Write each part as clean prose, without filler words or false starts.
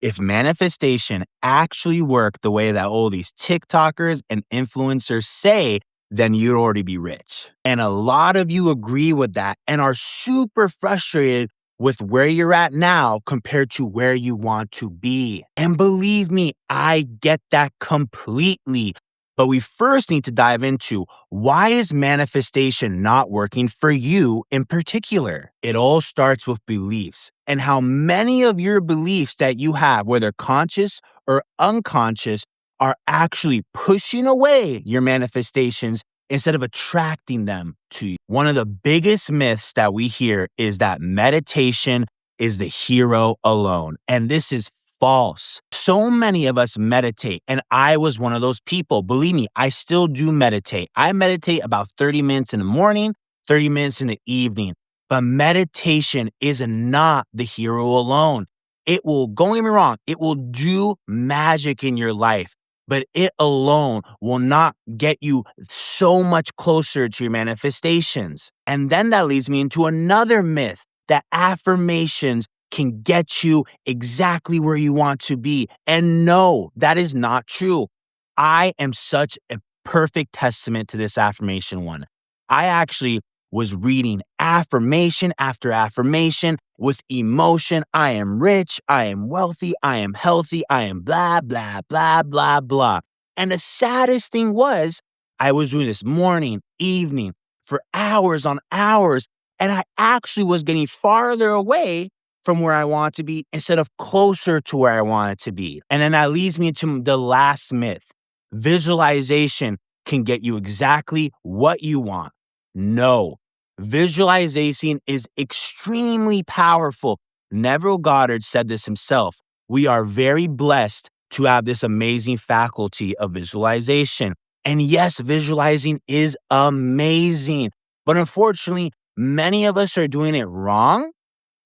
If manifestation actually worked the way that all these TikTokers and influencers say, then you'd already be rich. And a lot of you agree with that and are super frustrated with where you're at now compared to where you want to be. And believe me, I get that completely. But we first need to dive into, why is manifestation not working for you in particular? It all starts with beliefs and how many of your beliefs that you have, whether conscious or unconscious, are actually pushing away your manifestations instead of attracting them to you. One of the biggest myths that we hear is that meditation is the hero alone. And this is false. So many of us meditate, and I was one of those people. Believe me, I still do meditate. I meditate about 30 minutes in the morning, 30 minutes in the evening. But meditation is not the hero alone. It will, don't get me wrong, it will do magic in your life, but it alone will not get you so much closer to your manifestations. And then that leads me into another myth, that affirmations can get you exactly where you want to be. And no, that is not true. I am such a perfect testament to this affirmation one. I actually was reading affirmation after affirmation with emotion. I am rich, I am wealthy, I am healthy, I am blah, blah, blah, blah, blah. And the saddest thing was, I was doing this morning, evening, for hours on hours, and I actually was getting farther away from where I want to be instead of closer to where I want it to be. And then that leads me to the last myth. Visualization can get you exactly what you want. No, visualization is extremely powerful. Neville Goddard said this himself. We are very blessed to have this amazing faculty of visualization. And yes, visualizing is amazing. But unfortunately, many of us are doing it wrong.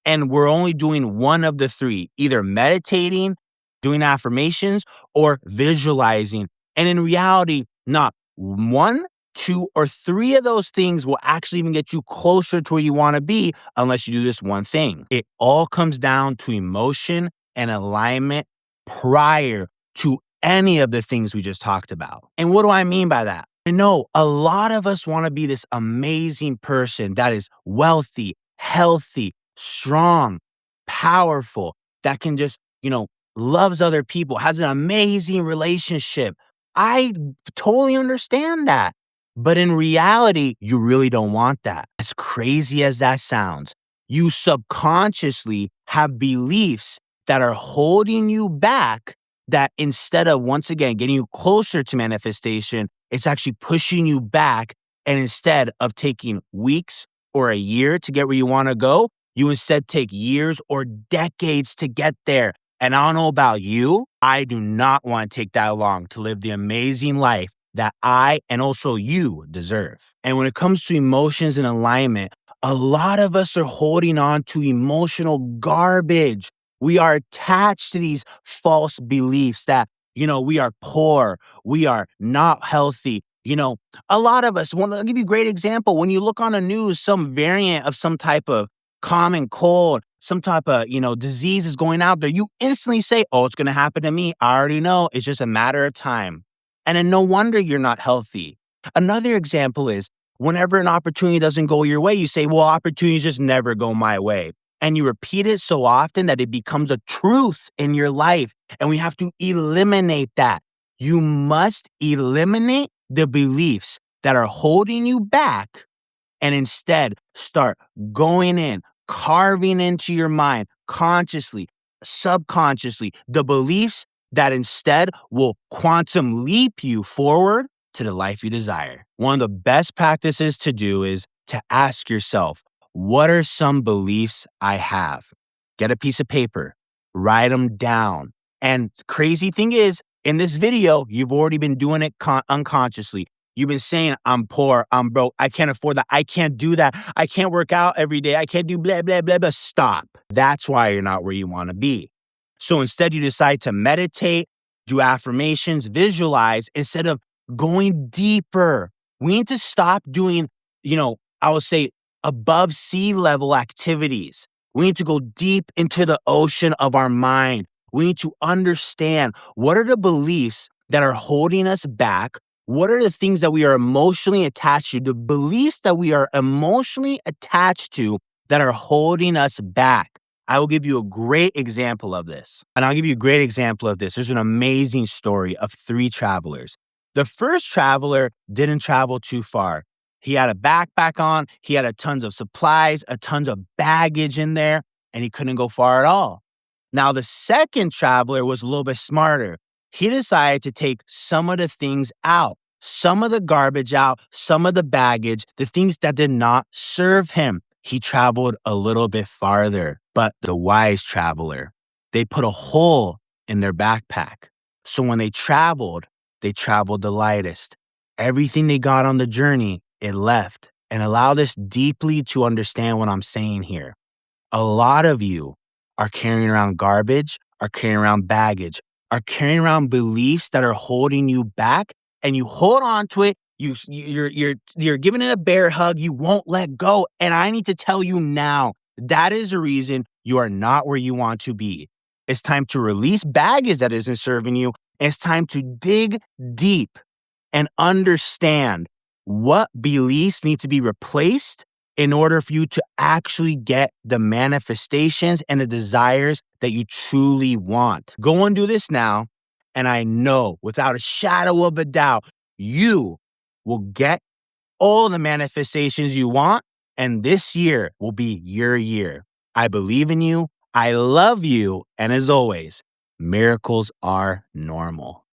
And we're only doing one of the three, either meditating, doing affirmations, or visualizing. And in reality, not one, two, or three of those things will actually even get you closer to where you want to be unless you do this one thing. It all comes down to emotion and alignment prior to any of the things we just talked about. And what do I mean by that? I know a lot of us want to be this amazing person that is wealthy, healthy, strong, powerful, that can just, loves other people, has an amazing relationship. I totally understand that. But in reality, you really don't want that. As crazy as that sounds, you subconsciously have beliefs that are holding you back, that instead of, once again, getting you closer to manifestation, it's actually pushing you back. And instead of taking weeks or a year to get where you want to go, you instead take years or decades to get there. And I don't know about you, I do not want to take that long to live the amazing life that I and also you deserve. And when it comes to emotions and alignment, a lot of us are holding on to emotional garbage. We are attached to these false beliefs that, we are poor, we are not healthy. A lot of us, I'll give you a great example. When you look on the news, some variant of some type of common cold, some type of, disease is going out there, you instantly say, oh, it's going to happen to me. I already know. It's just a matter of time. And then no wonder you're not healthy. Another example is whenever an opportunity doesn't go your way, you say, well, opportunities just never go my way. And you repeat it so often that it becomes a truth in your life. And we have to eliminate that. You must eliminate the beliefs that are holding you back and instead start going in, carving into your mind consciously, subconsciously, the beliefs that instead will quantum leap you forward to the life you desire. One of the best practices to do is to ask yourself, what are some beliefs I have? Get a piece of paper, write them down. And crazy thing is, in this video, you've already been doing it unconsciously. You've been saying, I'm poor, I'm broke, I can't afford that, I can't do that, I can't work out every day, I can't do blah, blah, blah, blah. Stop. That's why you're not where you want to be. So instead, you decide to meditate, do affirmations, visualize, instead of going deeper. We need to stop doing, I would say above sea level activities. We need to go deep into the ocean of our mind. We need to understand what are the beliefs that are holding us back. What are the things that we are emotionally attached to, the beliefs that we are emotionally attached to that are holding us back? I will give you a great example of this. And I'll give you a great example of this. There's an amazing story of 3 travelers. The first traveler didn't travel too far. He had a backpack on, he had a tons of supplies, a tons of baggage in there, and he couldn't go far at all. Now, the second traveler was a little bit smarter. He decided to take some of the things out, some of the garbage out, some of the baggage, the things that did not serve him. He traveled a little bit farther. But the wise traveler, they put a hole in their backpack. So when they traveled the lightest. Everything they got on the journey, it left. And allow this deeply to understand what I'm saying here. A lot of you are carrying around garbage, are carrying around baggage, are carrying around beliefs that are holding you back, and you hold on to it. You're giving it a bear hug. You won't let go. And I need to tell you now, that is the reason you are not where you want to be. It's time to release baggage that isn't serving you. It's time to dig deep and understand what beliefs need to be replaced in order for you to actually get the manifestations and the desires that you truly want. Go and do this now. And I know without a shadow of a doubt, you will get all the manifestations you want. And this year will be your year. I believe in you. I love you. And as always, miracles are normal.